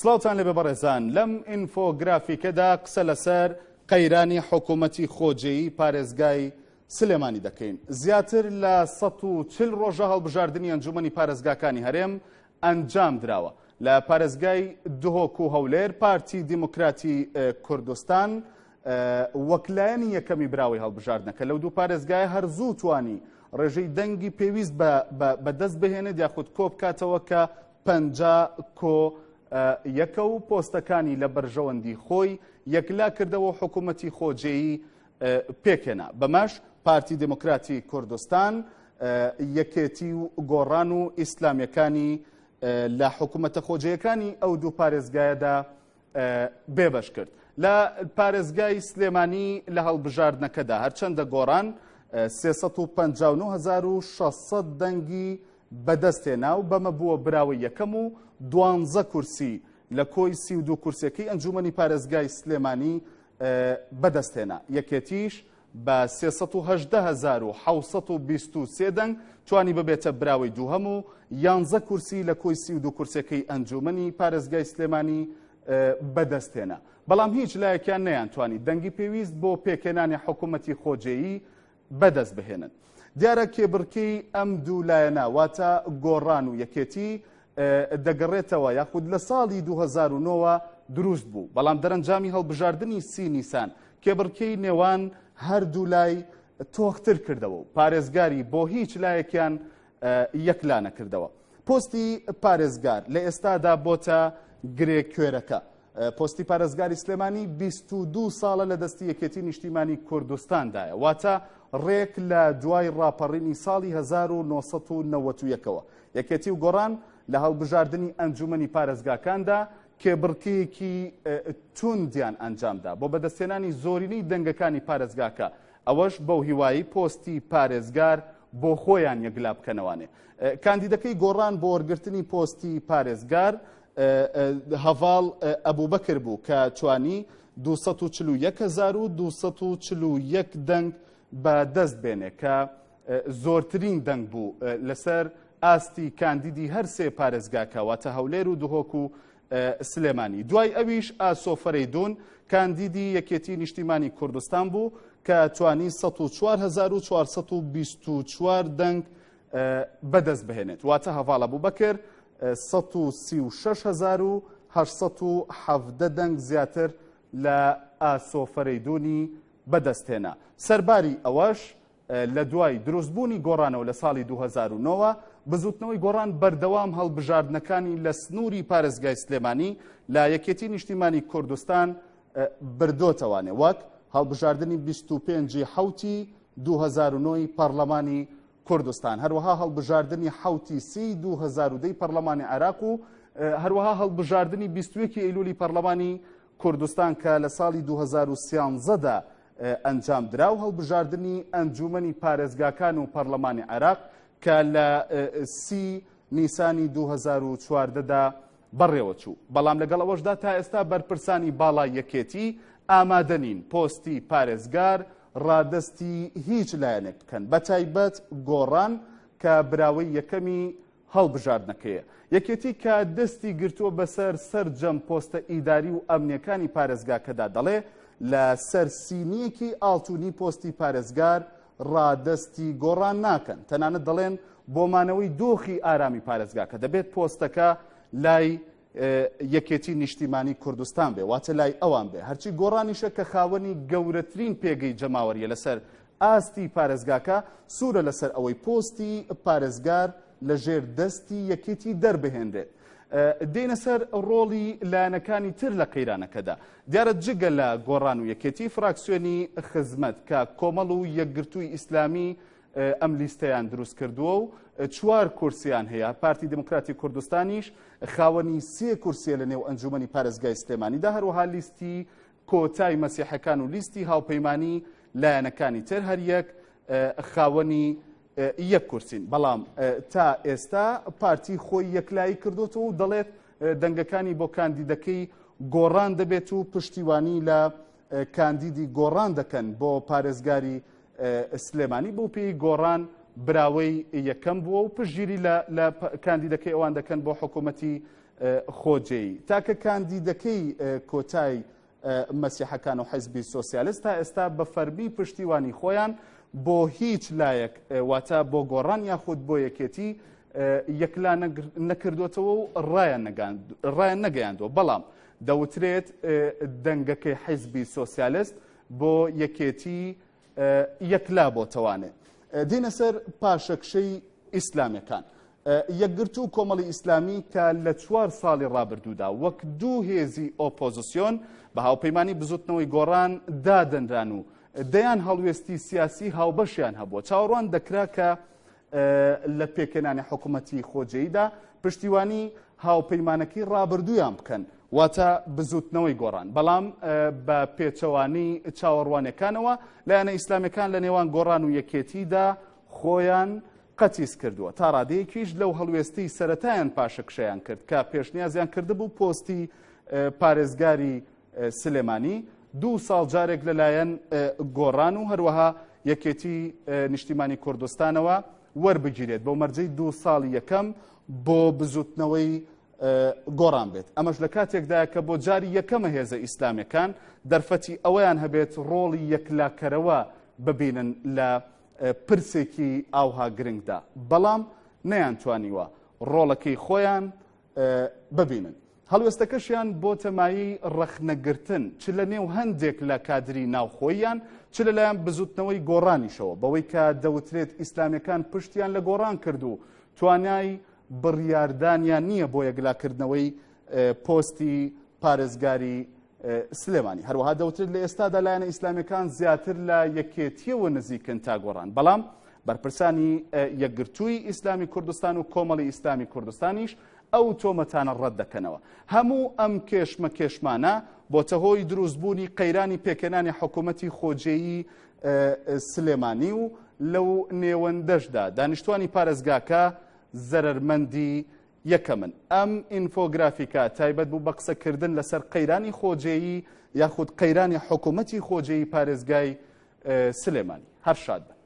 سڵاوتان لێبێ بەڕێزان لەم ئینفۆگرافیکەدا قسە لەسەر قەیرانی حکوومەتی خۆجێیی پارێزگای سلێمانی دەکەین. زیاتر لە 140 ڕۆژە هەڵبژاردننی ئەنجومەنی پارێزگاکانی هەرێم ئەنجام دراوە. لە پارێزگای دهۆک و هەولێر پارتی دیموکراتی کوردستان وەکلایەنی یەکەمی براوی هەڵبژاردنەکە لەو دوو پارێزگای هەرزوو توانی ڕێژەی دەنگی پێویست بەدەست بهێنێت یاخود کۆ بکاتەوە کە 50 کۆ یەکە و پۆستەکانی لە بەرژەوەندی خۆی یەکلا کردەوە حکوومەتی خۆجێیی پێکێنا. بەمەش پارتی دیموکراتی کوردستان یەکێتی و گۆڕان و ئیسلامیەکانی لە حکوومەتە خۆجێیەکانی ئەو دوو پارێزگایەدا بێبەش کرد. لە پارێزگای سلێمانی لە هەڵبژاردنەکەدا هەرچەندە گۆڕان 359,600 دەنگی بەدەستێنا و بەمە بووە براوی یەکەم و 12 کورسی لە کۆی 32 کورسەکەی ئەنجومەنی پارێزگای سلێمانی بەدەستێنا. یەکێتیش بە 318,723 دەنگ توانی ببێتە براوی دووهەم و 11 کورسی لە کۆی 32 کورسەکەی ئەنجومەنی پارێزگای سلێمانی بەدەستێنا. بەڵام هیچ لایەکیان نەیانتوانی دەنگی پێویست بۆ پێکێنانی حکوومەتی خۆجێیی بەدەست بهێنن. دیارە کێبڕکەی ئەم دوو لایەنە واتە گۆڕان و یەکێتی دەگەڕێتەوە یاخود لە ساڵی 2009 دروست بوو، بەڵام دەرەنجامی هەڵبژاردننی 30 نیسان کێبڕکەی نێوان هەردوو لای تۆختر کردەوە و پارێزگاری بۆ هیچ لایەکیان یەکلا نەکردەوە. پۆستی پارێزگار لە ئێستادا بۆتە گرێکوێرەکە. پۆستی پارێزگاری سلێمانی 22 ساڵە لە دەستی یەکێتی نیشتیمانی کوردستاندایە، واتە ڕێک لە دوای ڕاپەڕینی ساڵی 1991ەوە. یەکێتی و گۆڕان لە هەڵبژاردننی ئەنجومەنی پارێزگاکاندا کێبڕکەیەکی توندیان ئەنجامدا بۆ بەدەستێنانی زۆرینەی دەنگەکانی پارێزگاکە، ئەوەش بەو هیوایی پۆستی پارێزگار بۆ خۆیان یەکلا بکەنەوانێ. کاندیدەکەی گۆڕان بۆ وەرگرتنی پۆستی پارێزگار هەڤاڵ ئەبوبەکر بوو کە توانی 241,241 دەنگ بەدەست بێنێ کە زۆرترین دەنگ بوو لەسەر ئاستی کاندیدی هەر سێ پارێزگاکە واتە هەولێر و دهۆک و سلێمانی. دوای ئەویش ئاسۆ فەرەیدون کاندیدی یەکێتی نیشتیمانی کوردستان بوو کە توانی 104,424 دەنگ بەدەست بهێنێت، واتە هەڤاڵ ئەبوبەکر 136,817 دەنگ زیاتر لە ئاسۆ فەرەیدونی بەدەستهێنا. سەرباری ئەوەش لە دوای دروستبوونی گۆڕانەوە لە ساڵی 2009 بزوتنەوەی گۆڕان بەردەوام هەڵبژاردنەکانی لە سنووری پارێزگای سلێمانی لە یەکێتی نیشتیمانی کوردستان بردۆتەوانێ، وەک هەڵبژاردننی 25 حوتی 2009 پەرلەمانی کوردستان، هەروەها هەڵبژاردننی حوتی 30 2010 پەرلەمانی عێراق و هەروەها هەڵبژاردننی 21 ئەیلولی پەرلەمانی کوردستان کە لە ساڵی 2013دا ئەنجام درا و هەڵبژاردننی ئەنجومەنی پارێزگاکان و پەرلەمانی عێراق کە لە 30 نیسانی 2014دا بەڕێوەچوو. بەڵام لەگەڵ ئەوەشدا تا ئێستا بەرپرسانی باڵای یەکێتی ئامادەنین پۆستی پارێزگار ڕادستی هیچ لایەنێک بکەن، بەتایبەت گۆڕان کە براوەی یەکەمی هەڵبژاردنەکەیە. یەکێتی کە دەستی گرتووە بەسەر سەرجەم پۆستە ئیداری و ئەمنیەکانی پارێزگاکەدا دەڵێ لە سەرسینیەکی ئاڵتوونی پۆستی پارێزگار ڕادستی گۆڕان ناکەن، تەنانەت دەڵێن بۆمانەوەی دۆخی ئارامی پارێزگاکە دەبێت پۆستەکە لای یەکێتی نیشتیمانی کوردستان بێ، واتە لای ئەوان بێ. هەرچی گۆڕانیشە کە خاوەنی گەورەترین پێگەی جەماوەریە لەسەر ئاستی پارێزگاکە سوورە لەسەر ئەوەی پۆستی پارێزگار لە ژێر دەستی یەکێتی دەربهێنرێت. دێنە سەر ڕۆڵی لایەنەکانی تر لە قەیرانەکەدا. دیارە جگە لە گۆڕان و یەکێتی فراکسیۆنی خزمەت کە کۆمەڵ و یەکگرتووی ئیسلامی ئەم لیستەیان دروست کردووە و 4 کورسیان هەیە. پارتی دیموکراتی کوردستانیش خاوەنی 3 کورسیە لە نێو ئەنجومەنی پارێزگای سلێمانیدا، هەروەها لیستی کۆتای مەسیحەکان و لیستی هاوپەیمانی لایەنەکانی تر هەر یەک خاوەنی یەک کورسین. بەڵام تا ئێستا پارتی خۆی یەکلایی کردوتەوە و دەڵێت دەنگەکانی بۆ کاندیدەکەی گۆڕان دەبێت و پشتیوانی لە کاندیدی گۆڕان دەکەن بۆ پارێزگاری سلێمانی بۆ پێی گۆڕان براوەی یەکەم بووە و پشتگیری لە کاندیدەکەی ئەوان دەکەن بۆ حکوومەتی خۆجێی. تاکە کاندیدەکەی کۆتای مەسیحەکان و حیزبی سۆسیالیست تا ئێستا بە فەرمی پشتیوانی خۆیان بۆ هیچ لایەک واتە بۆ گۆڕان یاخود بۆ یەکێتی یەکلا نەکردوێتەوە و ڕایان نەگەیاندووە. بەڵام دەوترێت دەنگەکەی حیزبی سۆسیالیست بۆ یەکێتی یەکلا بۆتەوانێت. دێنە سەر پاشەکشەی ئیسلامیەکان. یەکگرتو و کۆمەڵی ئیسلامی کە لە 4 ساڵی ڕابردوودا وەک دوو هێزی ئۆپۆزیسیۆن بە هاوپەیمانی بزوتنەوەی گۆڕان دادەنران و دەیان هەڵوێستی سیاسی هاوبەشیان هەبووە. چاوەڕوان دەکرا کە لە پێکەنانی حکوومەتی خۆجێیدا پشتیوانی هاوپەیمانەکەی ڕابردوویان بکەن واتە بزوتنەوەی گۆڕان. بەڵام بە پێچەوانی چاوەڕوانەکانەوە لایەنە ئیسلامیەکان لە نێوان گۆڕان و یەکێتیدا خۆیان قەتیس کردووە. تا ڕادەیەکیش لەو هەڵوێستی سەرەتایان پاشەکشەیان کرد کە پێشنیازیان کردبوو پۆستی پارێزگاری سلێمانی 2 ساڵ جارێک لەلایەن گۆڕان و هەروەها یەکێتی نیشتیمانی کوردستانەوە وەربگیرێت بۆ مەرجەی 2 ساڵی یەکەم بۆ بزوتنەوەی گۆڕان بێت. ئەمەش لە کاتێکدایە کە بۆ جاری یەکەمە هێزە ئیسلامیەکان دەرفەتی ئەوەیان هەبێت ڕۆڵی یەکلاکەرەوە ببینن لە پرسێکی ئاوها گرنگدا، بەڵام نەیانتوانیوە ڕۆڵەکەی خۆیان ببینن. هەڵوێستەکەشیان بۆ تەمایی ڕەخنەگرتن چ لە نێو هەندێک لە کادری ناوخۆییان چ لەلایەن بزوتنەوەی گۆڕانیشەوە بەوەی کە دەوترێت ئیسلامیەکان پشتیان لە گۆڕان کرد و توانای بڕیاردانیان نییە بۆ یەکلاکردنەوەی پۆستی پارێزگاری سلێمانی. هەروەها دەوترێت لە ئێستادا لایەنە ئیسلامیەکان زیاتر لە یەکێتیەوە نزیکن تا گۆڕان. بەڵام بەرپرسانی یەکگرتووی ئیسلامی کوردستان و کۆمەڵی ئیسلامی کوردستانیش ئەو تۆمەتانە ڕەت دەکەنەوە. هەموو ئەم کێشمە بۆتە هۆی دروستبوونی قەیرانی پێکەنانی حکوومەتی خۆجێیی سلێمانی و لەو نێوەندەشدا دانیشتوانی پارێزگاکە زەرمەندی یەکەمن. ئەم ئینفۆگرافیکە تایبەت بوو بە قسەکردن لەسەر قەیرانی خۆجێیی یاخود قەیرانی حکوومەتی خۆجێیی پارێزگای سلێمانی. هەر شاد بن.